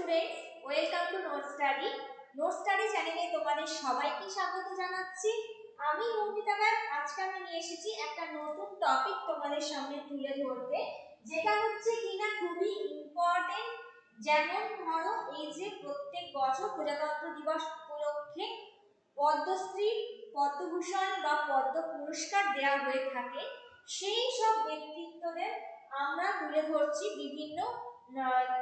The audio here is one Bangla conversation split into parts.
Students, welcome to note study. Note study চ্যানেলে তোমাদের সবাইকে স্বাগত জানাচ্ছি। আমি মৌমিতা ম্যাম। আজকে আমি নিয়ে এসেছি একটা নতুন টপিক তোমাদের সামনে তুলে ধরতে, যেটা হচ্ছে কিনা খুবই ইম্পর্টেন্ট। যেমন ধরো, এই যে প্রত্যেক বছর প্রজাতন্ত্র দিবস উপলক্ষে পদ্মশ্রী, পদ্মভূষণ বা পদ্ম পুরস্কার দেওয়া হয়ে থাকে, সেই সব ব্যক্তিত্বদের আমরা তুলে ধরছি। বিভিন্ন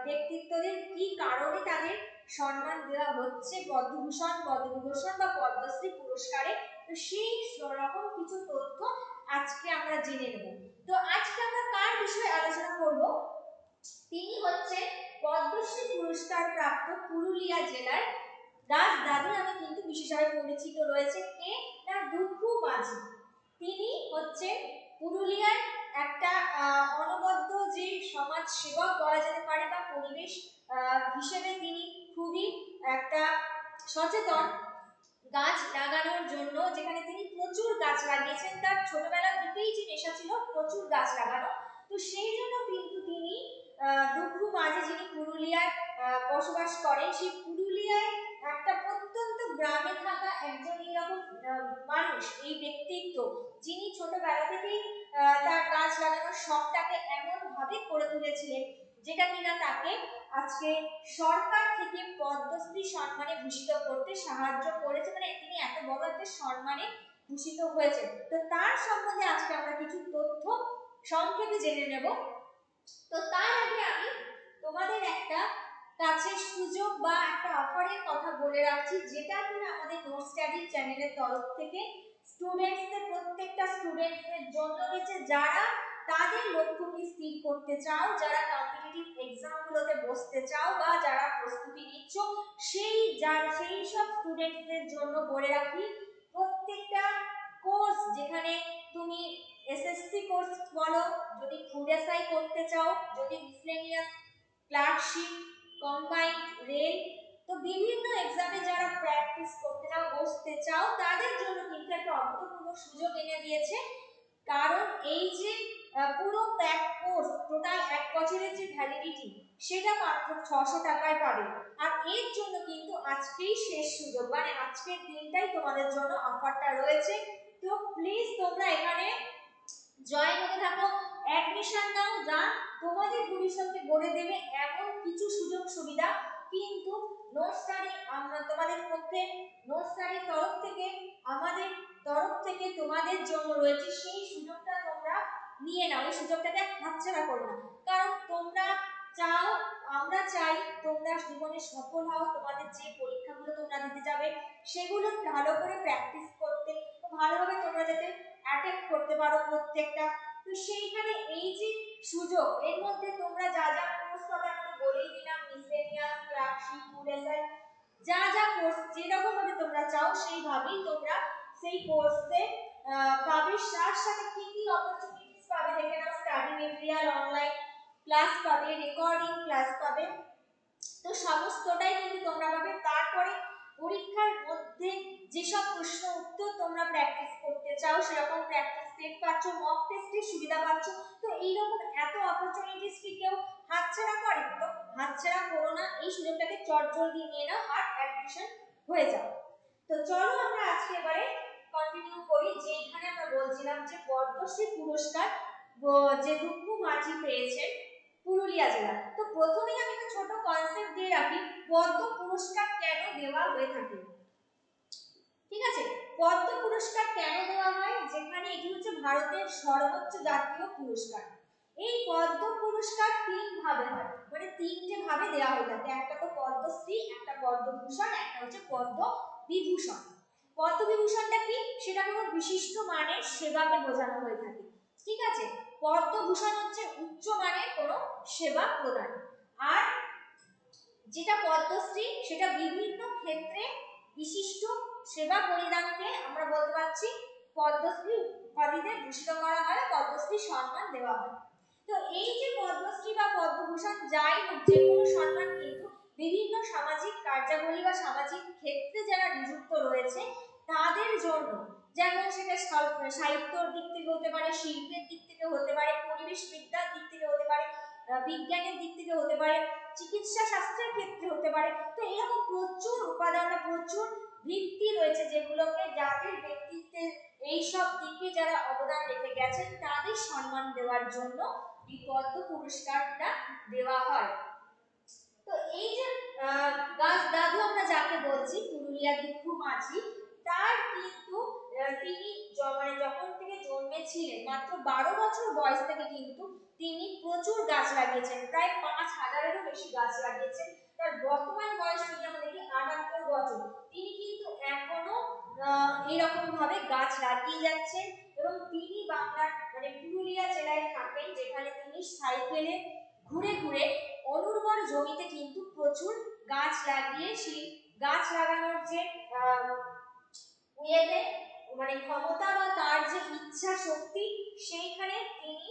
ব্যক্তিত্বদের কি কারণে তাদের সম্মান দেওয়া হচ্ছে পদ্মভূষণ, পদ্মবিভূষণ বা পদ্মশ্রী পুরস্কারে, তো সেই রকম কিছু তথ্য আজকে আমরা জেনে নেব। তো আজকে আমরা কার বিষয়ে আলোচনা করব? তিনি হচ্ছেন পদ্মশ্রী পুরস্কার প্রাপ্ত পুরুলিয়া জেলার রাজ দাদু নামে কিন্তু বিশেষভাবে পরিচিত রয়েছে কে না দুঃখু মাঝি। তিনি হচ্ছেন পুরুলিয়ার একটা অনবদ্য যে সমাজ সেবক বলা যেতে পারে, বা পরিবেশ হিসেবে তিনি খুবই একটা সচেতন। গাছ লাগানোর জন্য, যেখানে তিনি প্রচুর গাছ লাগিয়েছেন, তার ছোটবেলা থেকেই যে নেশা ছিল প্রচুর গাছ লাগানো, তো সেই জন্য কিন্তু তিনি দুঃখু মাঝি, যিনি পুরুলিয়ায় বসবাস করেন, সেই পুরুলিয়ায় একটা প্রত্যন্ত গ্রামে থাকা একজন এরকম মানুষ, এই ব্যক্তিত্ব, যিনি ছোটবেলা থেকেই তার গাছ লাগানোর শখটাকে এমন ভাবে করে তুলেছিলেন, যেটা কিনা তাকে আজকে সরকার থেকে পদ্মশ্রী সম্মানে ভূষিত করতে সাহায্য করেছে। মানে তিনি এত বড় একটা সম্মানে ভূষিত হয়েছে। তো তার সম্বন্ধে আজকে আমরা কিছু তথ্য সংক্ষেপে জেনে নেব। তো তার আগে আমি তোমাদের একটা কাছে সুযোগ বা একটা অফারের কথা বলে রাখছি, যেটা কিনা আমাদের নোট স্টাডি চ্যানেলের তরফ থেকে স্টুডেন্টসদের, প্রত্যেকটা স্টুডেন্টসদের জন্য রয়েছে, যারা তাদের লক্ষ্যকে স্থির করতে চাও, যারা কম্পিটিটিভ এক্সামগুলোতে বসতে চাও বা যারা প্রস্তুতি নিচ্ছ, সেই সব স্টুডেন্টসদের জন্য বলে রাখি, প্রত্যেকটা কোর্স, যেখানে তুমি এসএসসি কোর্স বলো, যদি ফুড এসআই করতে চাও, যদি মিসলেনিয়াস ক্লার্কশিপ, কম্বাইন্ড রেল, তো বিভিন্ন এক্সামে যারা প্র্যাকটিস করতে চাও, বসতে চাও, তাদের জন্য কিন্তু একটা অভূতপূর্ব সুযোগ এনে দিয়েছে। কারণ এই যে পুরো প্যাক কোর্স, টোটাল 1 বছরের যে ভ্যালিডিটি, সেটা মাত্র 600 টাকায় পাবে। আর এর জন্য কিন্তু আজকেই শেষ সুযোগ, মানে আজকের দিনটাই তোমাদের জন্য অফারটা রয়েছে। তো প্লিজ তোমরা এখানে জয়েন হতে থাকো, অ্যাডমিশন নাও, যা তোমাদের ভবিষ্যৎকে গড়ে দেবে এমন কিছু সুযোগ সুবিধা কিন্তু নোট স্টাডি, আমরা তোমাদের পক্ষে নোট স্টাডির তরফ থেকে, আমাদের তরফ থেকে তোমাদের জন্য রয়েছে। সেই সুযোগটা তোমরা নিয়ে নাও, এই সুযোগটাকে হাতছাড়া করো না। কারণ তোমরা চাও, আমরা চাই তোমরা জীবনে সফল হও, তোমাদের যে পরীক্ষাগুলো তোমরা দিতে যাবে সেগুলো ভালো করে প্র্যাকটিস করতে, ভালোভাবে তোমরা যাতে অ্যাটেন্ড করতে পারো প্রত্যেকটা। তো সেইখানে এই যে সুযোগ, এর মধ্যে তোমরা যা যা কোর্স পাবে আমি তো বলেই দিলাম, মিসলেনিয়াস, ক্লার্কশিপ, ফুড এসআই, যা যা কোর্স যেরকম ভাবে তোমরা চাও সেইভাবেই তোমরা সেই কোর্সে পাবে। তার সাথে কি কি অপরচুনিটিস পাবে দেখে নাও, স্টাডি মেটেরিয়াল, অনলাইন ক্লাস পাবে, রেকর্ডিং ক্লাস পাবে, তো সমস্তটাই কিন্তু তোমরা পাবে। তারপরে পরীক্ষার মধ্যে যেসব প্রশ্ন উত্তর তোমরা প্র্যাকটিস করতে চাও, সেরকম প্র্যাকটিস সেট পাচ্ছ, মক টেস্টের সুবিধা পাচ্ছ। তো এইরকম এত অপরচুনিটিস কি কেউ হাতছাড়া করে? তো হাতছাড়া করো না, এই সুযোগটাকে চটজলদি নিয়ে নাও আর অ্যাডমিশন হয়ে যাও। তো চলো আমরা আজকে এবারে কন্টিনিউ করি, যে এখানে আমরা বলছিলাম যে পদ্মশ্রী পুরস্কার যে দুঃখু মাঝি পেয়েছেন পুরুলিয়া জেলা। তো প্রথমেই আমি একটা ছোট কনসেপ্ট দিয়ে রাখি, পদ্ম পুরস্কার কেন দেওয়া হয়ে থাকে। ঠিক আছে, পদ্ম পুরস্কার কেন দেওয়া হয়? যেখানে এটি হচ্ছে ভারতের সর্বোচ্চ জাতীয় পুরস্কার। এই পদ্ম পুরস্কার 3 ভাবে হয়, মানে 3টে ভাবে দেওয়া হয়ে থাকে। একটা তো পদ্মশ্রী, একটা পদ্মভূষণ, একটা হচ্ছে পদ্মবিভূষণ। পদ্মবিভূষণটা কি? সেটা কোনো বিশিষ্ট মানের সেবাকে বোঝানো হয়ে থাকে। ঠিক আছে, পদ্মভূষণ হচ্ছে উচ্চ মানের কোনো সেবা প্রদান, আর যেটা পদ্মশ্রী সেটা বিভিন্ন ক্ষেত্রে বিশিষ্ট সেবা পরিদানকে আমরা বলতে পারছি পদ্মশ্রী উপাধিতে ভূষিত করা হয়, পদ্মশ্রী সম্মান দেওয়া হয়। তো এই যে পদ্মশ্রী বা পদ্মভূষণ যাই হোক, যে কোনো সম্মান কিন্তু বিভিন্ন সামাজিক কার্যাবলী বা সামাজিক ক্ষেত্রে যারা নিযুক্ত রয়েছে তাদের জন্য, যেমন সেটা সাহিত্যর দিক থেকে হতে পারে, শিল্পের দিক থেকে হতে পারে, পরিবেশ বিদ্যার দিক থেকে হতে পারে, বিজ্ঞানের দিক থেকে হতে পারে, চিকিৎসা শাস্ত্রের ক্ষেত্রে হতে পারে। তো এরকম প্রচুর উপাদান, প্রচুর ভিত্তি রয়েছে যেগুলোকে, যাদের ব্যক্তিত্বের এইসব দিকে যারা অবদান রেখে গেছেন তাদের সম্মান দেওয়ার জন্য এই পদ্ম পুরস্কারটা দেওয়া হয়। তো এই যে গাছ দাদু আমরা যাকে বলছি, পুরুলিয়ার দুঃখু মাঝি, তার কিন্তু তিনি মানে যখন থেকে জন্মেছিলেন মাত্র 12 বছর বয়স থেকে কিন্তু তিনি প্রচুর গাছ লাগিয়েছেন, প্রায় 5000-এরও বেশি গাছ লাগিয়েছেন। তার বর্তমান বয়স যদি আমরা দেখি 78 বছর, তিনি কিন্তু এখনো এইরকম ভাবে গাছ লাগিয়ে যাচ্ছেন। এবং তিনি বাংলার মানে পুরুলিয়া জেলায় থাকেন, যেখানে তিনি সাইকেলে ঘুরে ঘুরে অনুর্বর জমিতে কিন্তু প্রচুর গাছ লাগিয়ে সেই গাছ লাগানোর যে ইয়েতে মানে ক্ষমতা বা তার যে ইচ্ছা শক্তি সেইখানে তিনি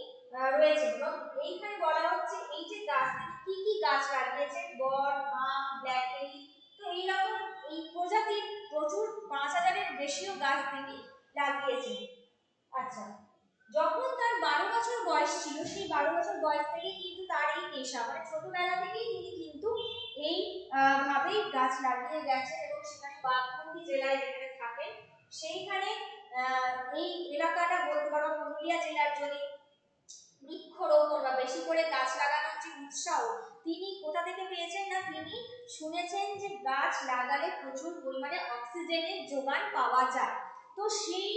রয়েছেন। এবং এইখানে বলা হচ্ছে এই যে গাছ, তিনি কি কি গাছ লাগিয়েছেন, বট, আম, ব্ল্যাকবেরি, তো এইরকম এই প্রজাতির প্রচুর 5000-এর বেশিও গাছ তিনি লাগিয়েছেন। আচ্ছা, যখন তার 12 বছর বয়স ছিল, সেই 12 বছর বয়স থেকে কিন্তু তার এই পেশা, মানে ছোটবেলা থেকেই তিনি কিন্তু এই ভাবেই গাছ লাগিয়ে গেছেন। এবং সেখানে বাঘমুন্ডি জেলায় যেখানে থাকেন সেইখানে এই এলাকাটা বলতে পারো পুরুলিয়া জেলার যদি বৃক্ষরোপণ বা বেশি করে গাছ লাগানোর যে উৎসাহ তিনি কোথা থেকে পেয়েছেন না, তিনি শুনেছেন যে গাছ লাগালে প্রচুর পরিমাণে অক্সিজেনের যোগান পাওয়া যায়। তো সেই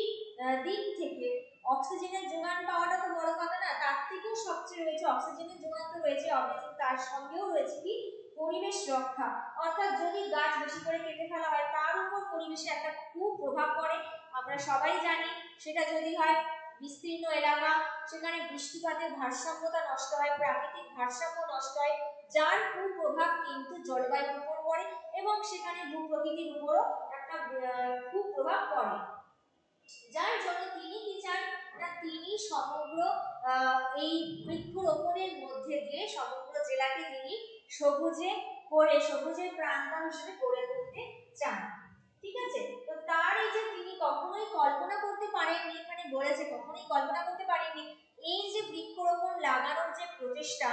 দিক থেকে অক্সিজেনের যোগান পাওয়াটা তো বড় কথা না, তার থেকেও সবচেয়ে রয়েছে অক্সিজেনের যোগান তো রয়েছে, তার সঙ্গেও রয়েছে কি পরিবেশ রক্ষা। অর্থাৎ যদি গাছ বেশি করে কেটে ফেলা হয় তার উপর পরিবেশে একটা খুব প্রভাব পড়ে, আমরা সবাই জানি। সেটা যদি হয় বিস্তীর্ণ এলাকা, সেখানে বৃষ্টিপাতের ভারসাম্যতা নষ্ট হয়, প্রাকৃতিক ভারসাম্য নষ্ট হয়, যার কুপ্রভাব কিন্তু জলবায়ুর উপর পড়ে এবং সেখানে ভূপ্রকৃতির উপরও একটা কুপ্রভাব পড়ে। যার জন্য তিনি কি চান না, তিনি সমগ্র এই বৃক্ষরোপণের মধ্যে দিয়ে সমগ্র জেলাকে তিনি সবুজের প্রান্তর হিসেবে গড়ে তুলতে চান। ঠিক আছে, তো তার এই যে তিনি কখনোই কল্পনা করতে পারেননি, এখানে বলেছে কখনোই কল্পনা করতে পারেননি এই যে বৃক্ষরোপণ লাগানোর যে প্রচেষ্টা,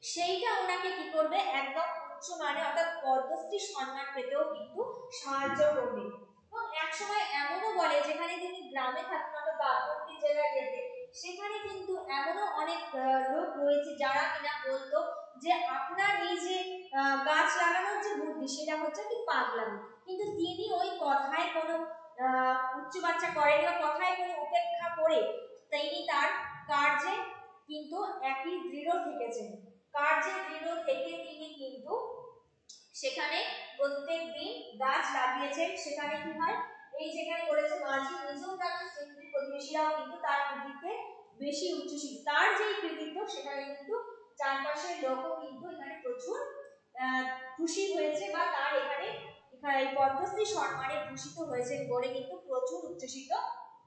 সেইটা ওনাকে কি করবে, একদম উচ্চ মানে অর্থাৎ পদ্মশ্রী সম্মান পেতেও কিন্তু সাহায্য করবে। এবং এক সময় এমনও বলে, যেখানে তিনি গ্রামে থাকতেন অর্থাৎ বাঘমুন্ডি জেলায় যেতে, সেখানে কিন্তু এমনও অনেক লোক রয়েছে যারা কিনা বলতো যে আপনার এই যে গাছ লাগানোর যে বুদ্ধি সেটা হচ্ছে কি পাগলামি, কিন্তু তিনি ওই কথায় কোনো উচ্চবাচ্চা করেন বা কথায় কোনো উপেক্ষা করে তিনি তার কার্যে কিন্তু একই দৃঢ় থেকেছেন। কার্যে দৃঢ় থেকে তিনি কিন্তু সেখানে প্রত্যেক দিন গাছ লাগিয়েছেন। সেখানে কি হয়, এই যেখানে বলেছে মাঝি নিজেও গ্রামের কেন্দ্রিক প্রতিবেশীরাও কিন্তু তার কৃতিত্বে বেশি উচ্ছ্বসিত, তার যেই কৃতিত্ব সেখানে কিন্তু চারপাশের লোকও কিন্তু এখানে প্রচুর খুশি হয়েছে বা তার এখানে এই পদ্মশ্রী সম্মানে ভূষিত হয়েছেন বলে কিন্তু প্রচুর উচ্ছ্বসিত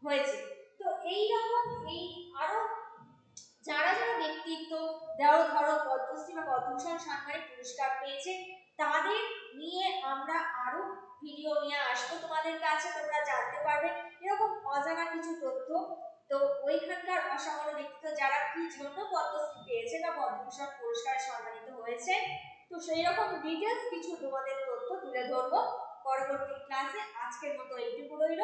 হয়েছে। তো এই রকম এই আরো যারা যারা ব্যক্তিত্ব ধরো পদ্মশ্রী বা পদ্মভূষণ সম্মানে পুরস্কার পেয়েছে তাদের নিয়ে আমরা আরো ভিডিও নিয়ে আসবো তোমাদের কাছে, তোমরা জানতে পারবে এরকম অজানা কিছু তথ্য। তো ওইখানকার অসামান্য ব্যক্তিত্ব যারা কি জন্য পদ্মশ্রী পেয়েছে বা পদ্মভূষণ পুরস্কারে সম্মানিত হয়েছে, তো সেই রকম ডিটেইলস কিছু তোমাদের তথ্য তুলে ধরবো পরবর্তী ক্লাসে। আজকের মতো এইটুকু রইল,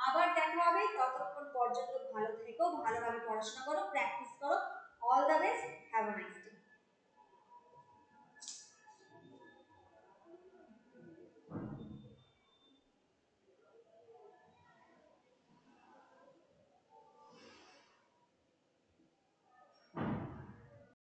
আবার দেখা হবে, ততক্ষণ পর্যন্ত ভালো থেকো, ভালোভাবে পড়াশোনা করো, প্র্যাকটিস করো। All the best, have a nice